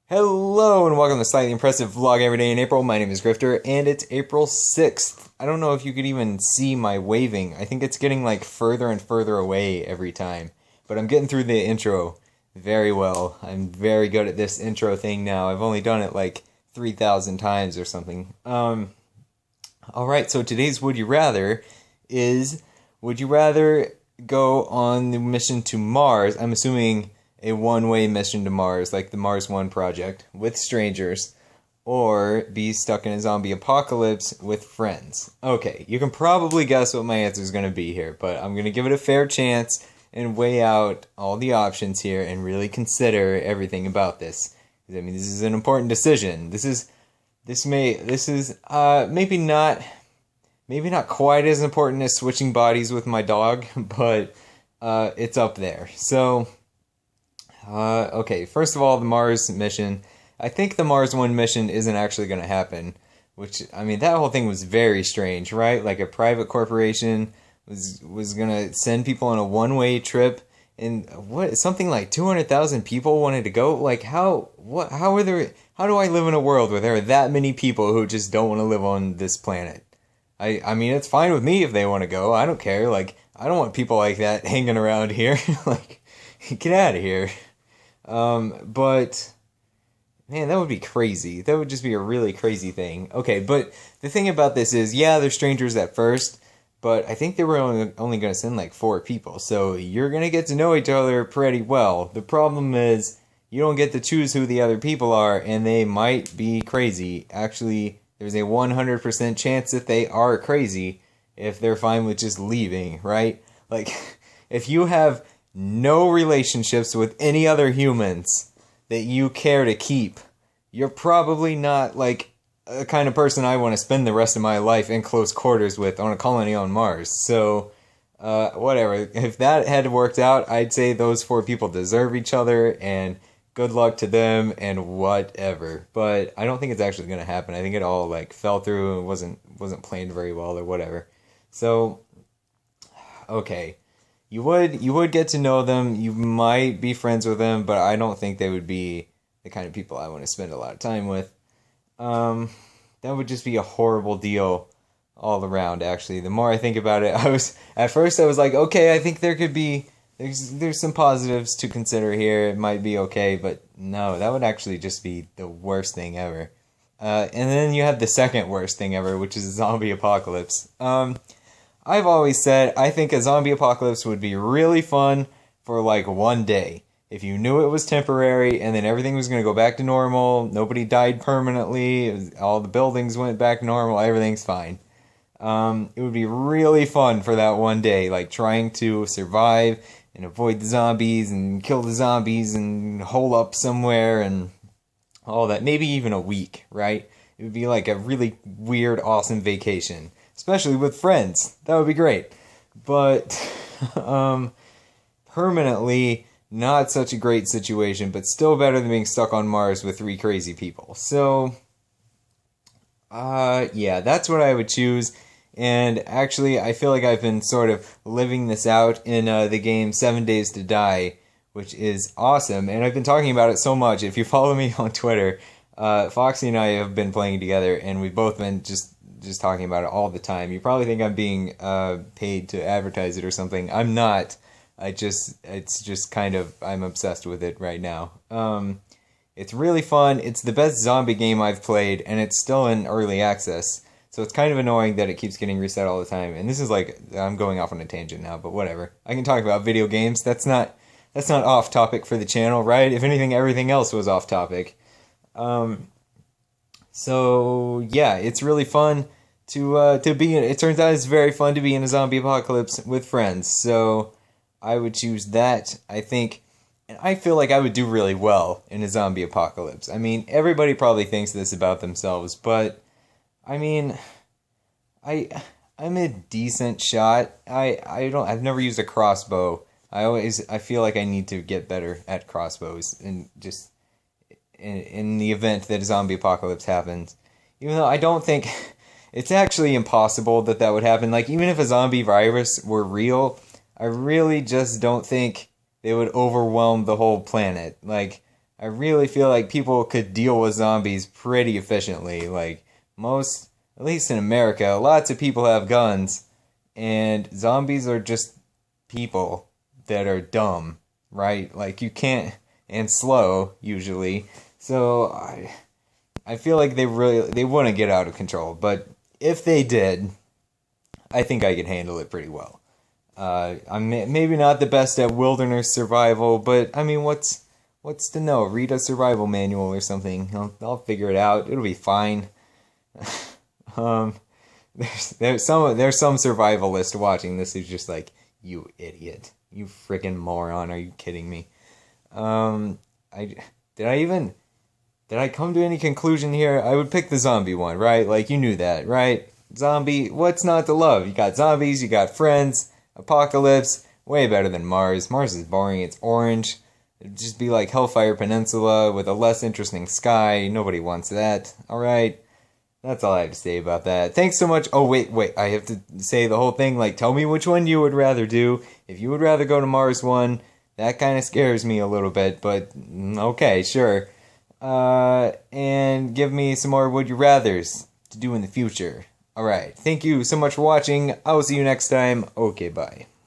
Hello and welcome to Slightly Impressive Vlog Every Day in April. My name is Grifter and it's April 6th. I don't know if you could even see my waving. I think it's getting like further and further away every time. But I'm getting through the intro very well. I'm very good at this intro thing now. I've only done it like 3,000 times or something. Alright, so today's Would You Rather is, would you rather go on the mission to Mars? I'm assuming a one-way mission to Mars, like the Mars One project, with strangers, or be stuck in a zombie apocalypse with friends. Okay, you can probably guess what my answer is going to be here, but I'm going to give it a fair chance and weigh out all the options here and really consider everything about this. I mean, this is an important decision. This is maybe not quite as important as switching bodies with my dog, but it's up there. So okay, first of all, the Mars mission. I think the Mars One mission isn't actually going to happen, which, I mean, that whole thing was very strange, right? Like a private corporation was going to send people on a one-way trip, and something like 200,000 people wanted to go? Like, how do I live in a world where there are that many people who just don't want to live on this planet? I mean, it's fine with me if they want to go. I don't care. Like, I don't want people like that hanging around here. Like, get out of here. But, man, that would be crazy. That would just be a really crazy thing. Okay, but the thing about this is, yeah, they're strangers at first, but I think they were only going to send like 4 people, so you're going to get to know each other pretty well. The problem is, you don't get to choose who the other people are, and they might be crazy. Actually, there's a 100% chance that they are crazy if they're fine with just leaving, right? Like, if you have no relationships with any other humans that you care to keep, you're probably not like a kind of person I want to spend the rest of my life in close quarters with on a colony on Mars. So, whatever. If that had worked out, I'd say those 4 people deserve each other, and good luck to them, and whatever. But I don't think it's actually going to happen. I think it all like fell through and wasn't planned very well or whatever. So, okay. You would get to know them, you might be friends with them, but I don't think they would be the kind of people I want to spend a lot of time with. That would just be a horrible deal all around, actually. The more I think about it, at first I was like, okay, I think there's some positives to consider here, it might be okay, but no, that would actually just be the worst thing ever. And then you have the second worst thing ever, which is a zombie apocalypse. I've always said I think a zombie apocalypse would be really fun for like one day. If you knew it was temporary and then everything was going to go back to normal, nobody died permanently, all the buildings went back normal, everything's fine. It would be really fun for that one day, like trying to survive and avoid the zombies and kill the zombies and hole up somewhere and all that. Maybe even a week, right? It would be like a really weird, awesome vacation. Especially with friends. That would be great. But, permanently, not such a great situation, but still better than being stuck on Mars with 3 crazy people. So, yeah, that's what I would choose. And actually, I feel like I've been sort of living this out in the game 7 Days to Die, which is awesome. And I've been talking about it so much. If you follow me on Twitter, Foxy and I have been playing together, and we've both been just talking about it all the time. You probably think I'm being paid to advertise it or something. I'm not. It's just kind of, I'm obsessed with it right now. It's really fun. It's the best zombie game I've played, and it's still in early access. So it's kind of annoying that it keeps getting reset all the time. And this is like, I'm going off on a tangent now, but whatever. I can talk about video games. That's not off topic for the channel, right? If anything, everything else was off topic. So, yeah, it's really fun to be in. It turns out it's very fun to be in a zombie apocalypse with friends. So, I would choose that, I think. And I feel like I would do really well in a zombie apocalypse. I mean, everybody probably thinks this about themselves, but, I mean, I'm a decent shot. I've never used a crossbow. I feel like I need to get better at crossbows, and just in the event that a zombie apocalypse happens. Even though I don't think it's actually impossible that would happen. Like, even if a zombie virus were real, I really just don't think they would overwhelm the whole planet. Like, I really feel like people could deal with zombies pretty efficiently. Like, most, at least in America, lots of people have guns, and zombies are just people that are dumb, right? Like, you can't, and slow, usually. So, I feel like they wouldn't get out of control, but if they did, I think I could handle it pretty well. I'm maybe not the best at wilderness survival, but I mean, what's to know? Read a survival manual or something. I'll figure it out. It'll be fine. um, there's some survivalist watching this who's just like, you idiot, you freaking moron. Are you kidding me? I did I come to any conclusion here? I would pick the zombie one, right? Like, you knew that, right? Zombie, what's not to love? You got zombies, you got friends, apocalypse, way better than Mars. Mars is boring, it's orange. It'd just be like Hellfire Peninsula with a less interesting sky. Nobody wants that. Alright, that's all I have to say about that. Thanks so much. Oh, wait, I have to say the whole thing. Like, tell me which one you would rather do. If you would rather go to Mars one, that kind of scares me a little bit, but okay, sure. And give me some more would you rathers to do in the future. Alright, thank you so much for watching. I will see you next time. Okay, bye.